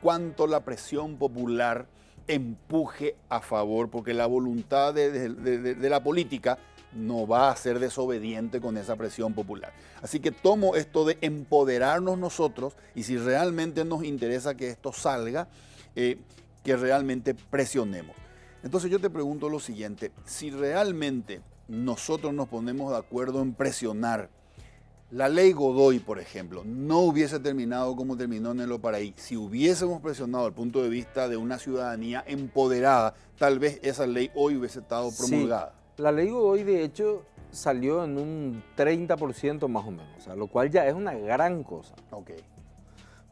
cuánto la presión popular empuje a favor, porque la voluntad de la política no va a ser desobediente con esa presión popular. Así que tomo esto de empoderarnos nosotros y si realmente nos interesa que esto salga, que realmente presionemos. Entonces yo te pregunto lo siguiente, si realmente nosotros nos ponemos de acuerdo en presionar, la ley Godoy, por ejemplo, no hubiese terminado como terminó en el Oparaí. Si hubiésemos presionado desde el punto de vista de una ciudadanía empoderada, tal vez esa ley hoy hubiese estado promulgada. Sí, la ley Godoy, de hecho, salió en un 30% más o menos, o sea, lo cual ya es una gran cosa. Okay.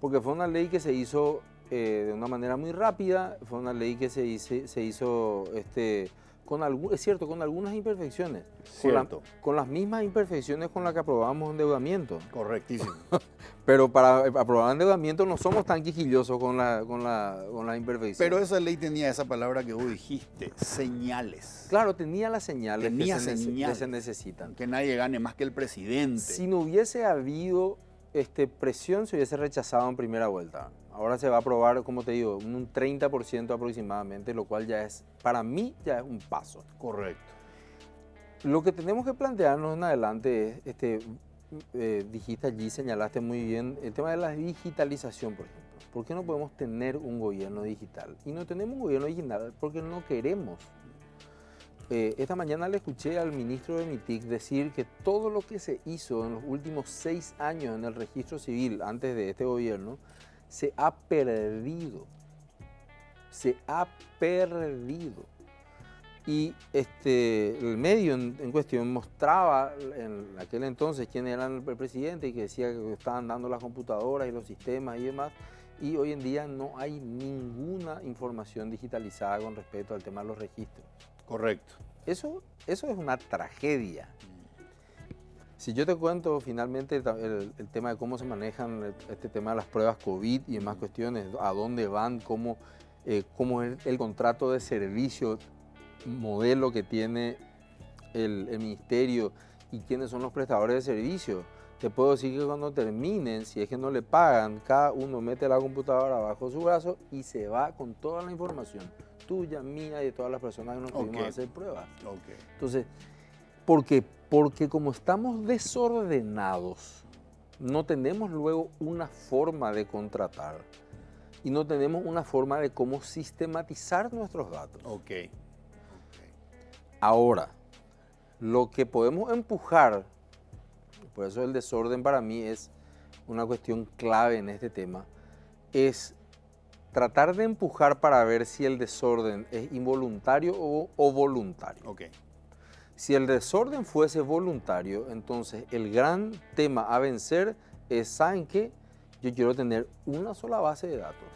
Porque fue una ley que se hizo de una manera muy rápida, fue una ley que se hizo es cierto, con algunas imperfecciones. Cierto. Con las mismas imperfecciones con las que aprobamos endeudamiento. Correctísimo. Pero para aprobar endeudamiento no somos tan quisquillosos con las imperfecciones. Pero esa ley tenía esa palabra que vos dijiste, señales. Claro, tenía las señales que se necesitan. Que nadie gane más que el presidente. Si no hubiese habido presión, se hubiese rechazado en primera vuelta. Ahora se va a aprobar, como te digo, un 30% aproximadamente, lo cual ya es, para mí, ya es un paso. Correcto. Lo que tenemos que plantearnos en adelante es, dijiste allí, señalaste muy bien, el tema de la digitalización, por ejemplo. ¿Por qué no podemos tener un gobierno digital? Y no tenemos un gobierno digital porque no queremos. Esta mañana le escuché al ministro de MITIC decir que todo lo que se hizo en los últimos 6 años en el registro civil antes de este gobierno se ha perdido. Se ha perdido. Y el medio en cuestión mostraba en aquel entonces quién era el presidente y que decía que estaban dando las computadoras y los sistemas y demás. Y hoy en día no hay ninguna información digitalizada con respecto al tema de los registros. Correcto. Eso es una tragedia. Si yo te cuento finalmente el tema de cómo se manejan este tema de las pruebas COVID y demás cuestiones, a dónde van, cómo es el contrato de servicio modelo que tiene el ministerio y quiénes son los prestadores de servicio. te puedo decir que cuando terminen, si es que no le pagan, cada uno mete la computadora bajo su brazo y se va con toda la información, tuya, mía y de todas las personas que nos pudimos hacer pruebas. Entonces, ¿por qué? Porque como estamos desordenados, no tenemos luego una forma de contratar y no tenemos una forma de cómo sistematizar nuestros datos. Ahora, lo que podemos empujar, por eso el desorden para mí es una cuestión clave en este tema, es tratar de empujar para ver si el desorden es involuntario o voluntario. Si el desorden fuese voluntario, entonces el gran tema a vencer es, ¿saben qué? Yo quiero tener una sola base de datos,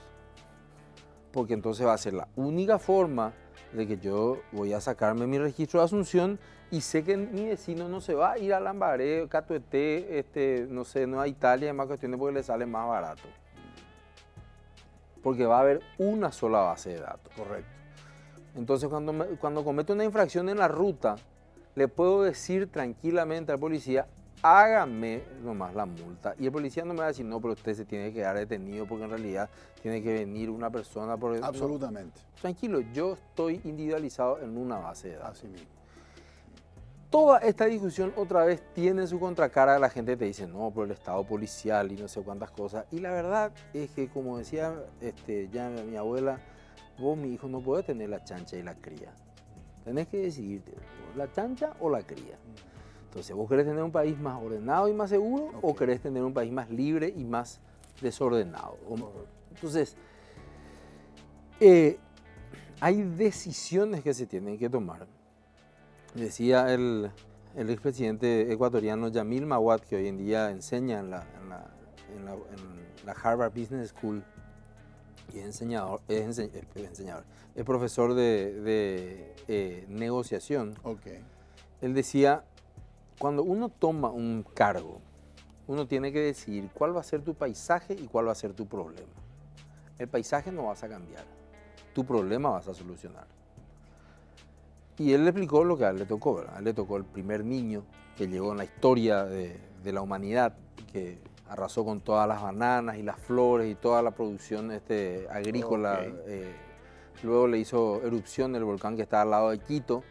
porque entonces va a ser la única forma de que yo voy a sacarme mi registro de Asunción y sé que mi vecino no se va a ir a Lambaré, Catueté, no sé, Nueva Italia y demás cuestiones porque le sale más barato. Porque va a haber una sola base de datos. Correcto. Entonces cuando cometo una infracción en la ruta, le puedo decir tranquilamente al policía, hágame nomás la multa. Y el policía no me va a decir, no, pero usted se tiene que quedar detenido porque en realidad tiene que venir una persona. Absolutamente. No, tranquilo, yo estoy individualizado en una base de datos. Así mismo. Toda esta discusión otra vez tiene su contracara. La gente te dice, no, por el estado policial y no sé cuántas cosas. Y la verdad es que, como decía ya mi abuela, vos, mi hijo, no podés tener la chancha y la cría. Tenés que decidirte, la chancha o la cría. Entonces, ¿vos querés tener un país más ordenado y más seguro o querés tener un país más libre y más desordenado? Entonces, hay decisiones que se tienen que tomar. Decía el expresidente ecuatoriano Yamil Mahuad, que hoy en día enseña en la Harvard Business School y es profesor de negociación. Él decía, cuando uno toma un cargo, uno tiene que decidir cuál va a ser tu paisaje y cuál va a ser tu problema. El paisaje no vas a cambiar, tu problema vas a solucionar. Y él le explicó lo que a él le tocó, ¿verdad? A él le tocó el primer niño que llegó en la historia de la humanidad, que arrasó con todas las bananas y las flores y toda la producción agrícola. Luego le hizo erupción el volcán que está al lado de Quito,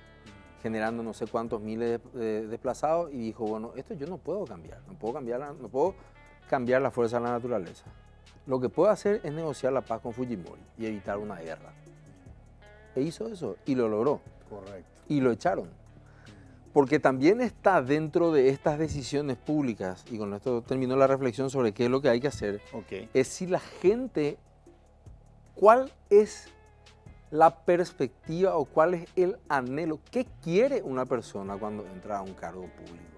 generando no sé cuántos miles de desplazados, y dijo, bueno, esto yo no puedo cambiar, no puedo cambiar la fuerza de la naturaleza. Lo que puedo hacer es negociar la paz con Fujimori y evitar una guerra. E hizo eso y lo logró. Correcto. Y lo echaron. Porque también está dentro de estas decisiones públicas, y con esto termino la reflexión sobre qué es lo que hay que hacer, es si la gente, cuál es la perspectiva o cuál es el anhelo, qué quiere una persona cuando entra a un cargo público.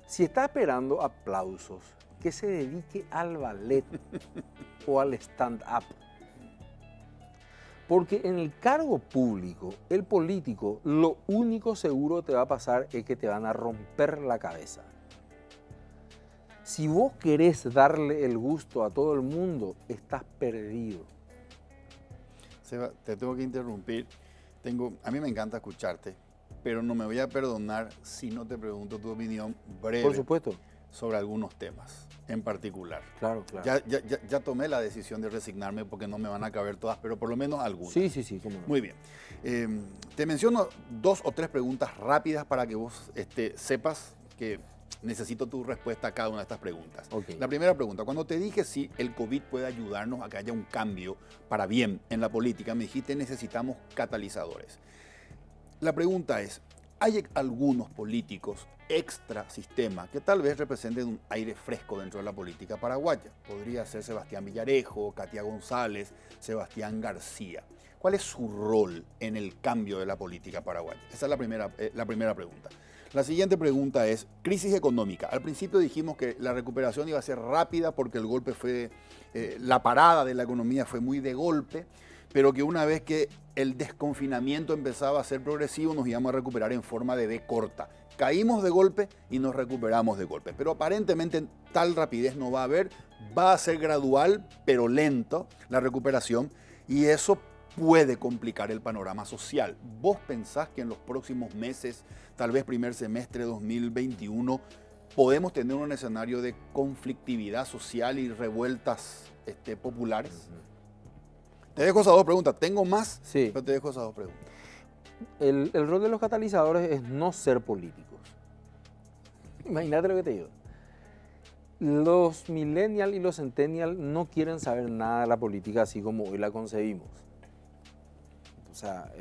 Si está esperando aplausos, que se dedique al ballet o al stand-up. Porque en el cargo público, el político, lo único seguro que te va a pasar es que te van a romper la cabeza. Si vos querés darle el gusto a todo el mundo, estás perdido. Seba, te tengo que interrumpir. A mí me encanta escucharte, pero no me voy a perdonar si no te pregunto tu opinión breve. Por supuesto. Sobre algunos temas en particular. Claro, claro. Ya tomé la decisión de resignarme porque no me van a caber todas, pero por lo menos algunas. Sí, cómo no. Muy bien. Te menciono 2 o 3 preguntas rápidas para que vos sepas que necesito tu respuesta a cada una de estas preguntas. La primera pregunta, cuando te dije si el COVID puede ayudarnos a que haya un cambio para bien en la política, me dijiste necesitamos catalizadores. La pregunta es, ¿hay algunos políticos extra sistema que tal vez representen un aire fresco dentro de la política paraguaya? Podría ser Sebastián Villarejo, Katia González, Sebastián García. ¿Cuál es su rol en el cambio de la política paraguaya? Esa es la primera pregunta. La siguiente pregunta es, crisis económica. Al principio dijimos que la recuperación iba a ser rápida porque el golpe fue, la parada de la economía fue muy de golpe, pero que una vez que el desconfinamiento empezaba a ser progresivo nos íbamos a recuperar en forma de V corta. Caímos de golpe y nos recuperamos de golpe, pero aparentemente tal rapidez no va a haber, va a ser gradual pero lento la recuperación y eso puede complicar el panorama social. ¿Vos pensás que en los próximos meses, tal vez primer semestre de 2021, ¿podemos tener un escenario de conflictividad social y revueltas populares? Te dejo esas dos preguntas. Tengo más, Sí. pero te dejo esas dos preguntas. El rol de los catalizadores es no ser políticos. Imagínate lo que te digo. Los millennials y los centennials no quieren saber nada de la política así como hoy la concebimos. O sea,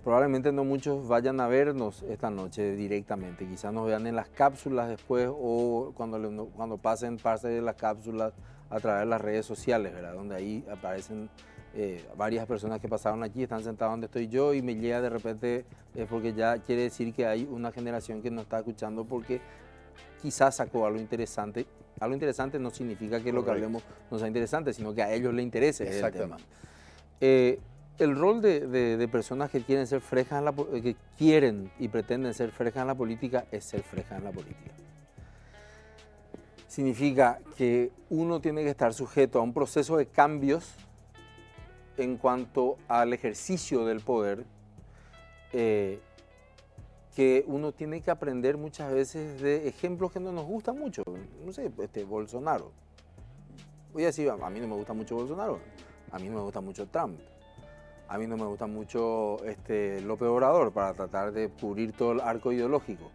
probablemente no muchos vayan a vernos esta noche directamente. Quizás nos vean en las cápsulas después o cuando pasen parte de las cápsulas a través de las redes sociales, ¿verdad? Donde ahí aparecen varias personas que pasaron aquí, están sentados donde estoy yo y me llega de repente, porque ya quiere decir que hay una generación que nos está escuchando porque quizás sacó algo interesante. Algo interesante no significa que lo que hablemos no sea interesante, sino que a ellos les interese el tema. El rol de personas que quieren ser frescas que quieren y pretenden ser frescas en la política es ser frescas en la política. Significa que uno tiene que estar sujeto a un proceso de cambios en cuanto al ejercicio del poder, que uno tiene que aprender muchas veces de ejemplos que no nos gustan mucho. No sé, Bolsonaro. Voy a decir, a mí no me gusta mucho Bolsonaro, a mí no me gusta mucho Trump, a mí no me gusta mucho López Obrador para tratar de cubrir todo el arco ideológico.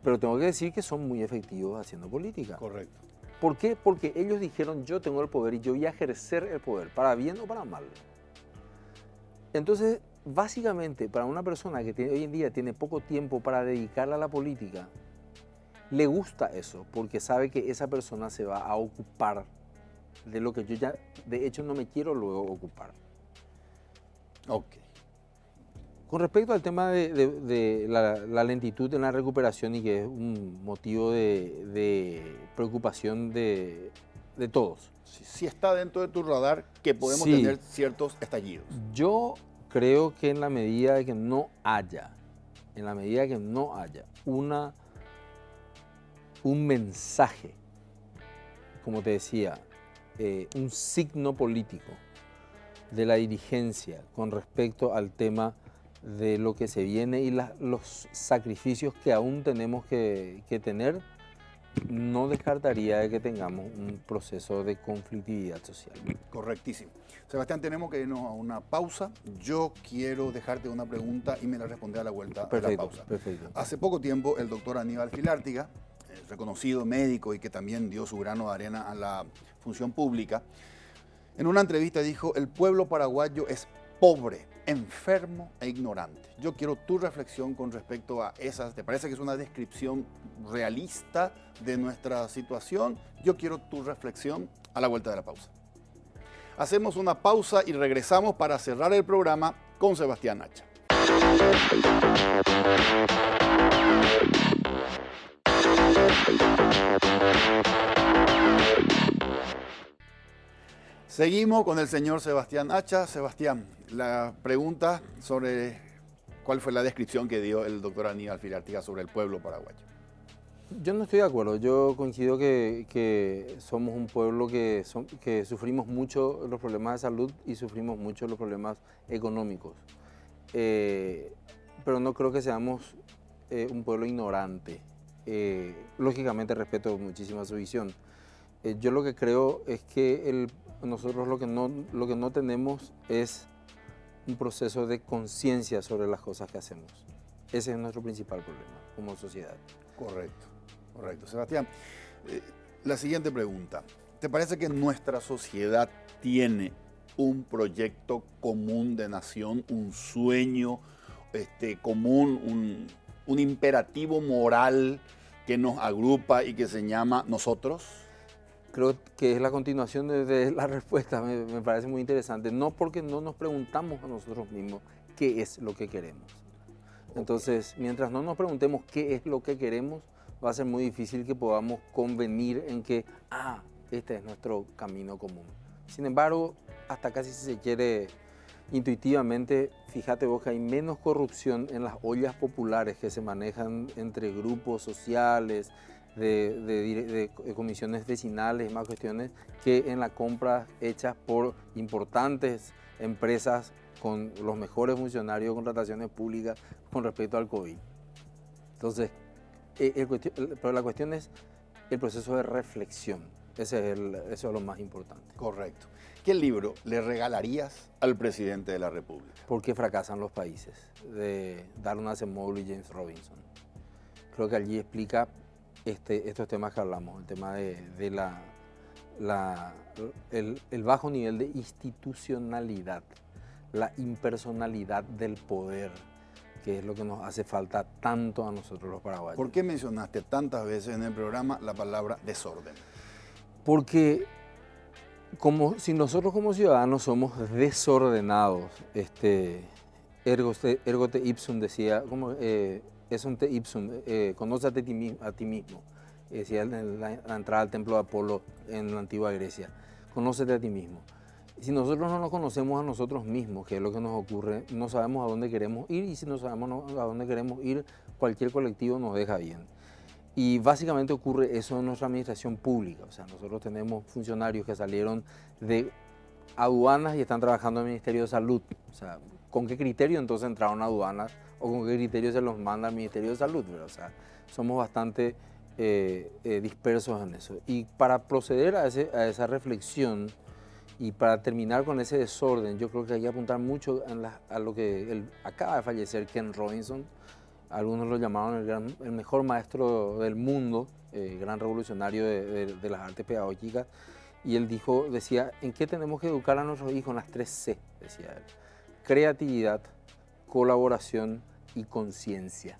Pero tengo que decir que son muy efectivos haciendo política. Correcto. ¿Por qué? Porque ellos dijeron, yo tengo el poder y yo voy a ejercer el poder, para bien o para mal. Entonces, básicamente, para una persona que hoy en día tiene poco tiempo para dedicarla a la política, le gusta eso, porque sabe que esa persona se va a ocupar de lo que yo ya, de hecho, no me quiero luego ocupar. Ok. Con respecto al tema de la lentitud en la recuperación y que es un motivo de preocupación de todos. Si está dentro de tu radar que podemos tener ciertos estallidos. Yo creo que en la medida de que no haya un mensaje, como te decía, un signo político de la dirigencia con respecto al tema de lo que se viene y los sacrificios que aún tenemos que tener, no descartaría de que tengamos un proceso de conflictividad social. Correctísimo. Sebastián, tenemos que irnos a una pausa. Yo quiero dejarte una pregunta y me la responde a la vuelta de la pausa. Perfecto. Hace poco tiempo el doctor Aníbal Filártiga, reconocido médico y que también dio su grano de arena a la función pública, en una entrevista dijo, el pueblo paraguayo es pobre, enfermo e ignorante. Yo quiero tu reflexión con respecto a esas. ¿Te parece que es una descripción realista de nuestra situación? Yo quiero tu reflexión a la vuelta de la pausa. Hacemos una pausa y regresamos para cerrar el programa con Sebastián Acha. Seguimos con el señor Sebastián Acha. Sebastián, la pregunta sobre cuál fue la descripción que dio el doctor Aníbal Filártiga sobre el pueblo paraguayo. Yo no estoy de acuerdo. Yo coincido que somos un pueblo que sufrimos mucho los problemas de salud y sufrimos mucho los problemas económicos. Pero no creo que seamos un pueblo ignorante. Lógicamente respeto muchísimo su visión. Yo lo que creo es que nosotros lo que no tenemos es un proceso de conciencia sobre las cosas que hacemos. Ese es nuestro principal problema como sociedad. Correcto. Sebastián, la siguiente pregunta. ¿Te parece que nuestra sociedad tiene un proyecto común de nación, un sueño común, un imperativo moral que nos agrupa y que se llama nosotros? Creo que es la continuación de la respuesta, me parece muy interesante. No porque no nos preguntamos a nosotros mismos qué es lo que queremos. Entonces, mientras no nos preguntemos qué es lo que queremos, va a ser muy difícil que podamos convenir en que, este es nuestro camino común. Sin embargo, hasta casi si se quiere intuitivamente, fíjate vos que hay menos corrupción en las ollas populares que se manejan entre grupos sociales, de comisiones vecinales y más cuestiones, que en la compra hechas por importantes empresas con los mejores funcionarios de contrataciones públicas con respecto al COVID. Entonces, pero la cuestión es el proceso de reflexión. Eso es lo más importante. Correcto. ¿Qué libro le regalarías al presidente de la República? ¿Por qué fracasan los países? De Darwin Acemoglu y James Robinson. Creo que allí explica estos temas que hablamos, el tema de el bajo nivel de institucionalidad, la impersonalidad del poder, que es lo que nos hace falta tanto a nosotros los paraguayos. ¿Por qué mencionaste tantas veces en el programa la palabra desorden? Porque si nosotros como ciudadanos somos desordenados, ergo te ipsum decía, es un te ipsum, conoce a ti mismo, decía en la entrada al templo de Apolo en la antigua Grecia, conócete a ti mismo. Si nosotros no nos conocemos a nosotros mismos, que es lo que nos ocurre, no sabemos a dónde queremos ir, y si no sabemos a dónde queremos ir, cualquier colectivo nos deja bien. Y básicamente ocurre eso en nuestra administración pública. O sea, nosotros tenemos funcionarios que salieron de aduanas y están trabajando en el Ministerio de Salud. O sea, ¿con qué criterio entonces entraron a aduanas o con qué criterio se los manda al Ministerio de Salud? ¿Verdad? O sea, somos bastante dispersos en eso. Y para proceder a esa reflexión y para terminar con ese desorden, yo creo que hay que apuntar mucho a lo que acaba de fallecer Ken Robinson. Algunos lo llamaron el mejor maestro del mundo, gran revolucionario de las artes pedagógicas. Y él decía, ¿en qué tenemos que educar a nuestros hijos? En las 3 C, decía él. Creatividad, colaboración y conciencia.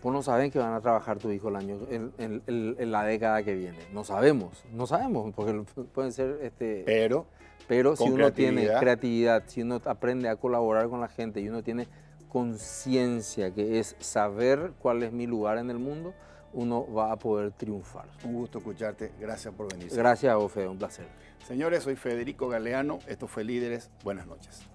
Vos no sabés que van a trabajar tu hijo en la década que viene. No sabemos, porque pueden ser... Pero si uno tiene creatividad, si uno aprende a colaborar con la gente y uno tiene conciencia, que es saber cuál es mi lugar en el mundo, uno va a poder triunfar. Un gusto escucharte. Gracias por venir. Gracias a vos, Fede. Un placer. Señores, soy Federico Galeano. Esto fue Líderes. Buenas noches.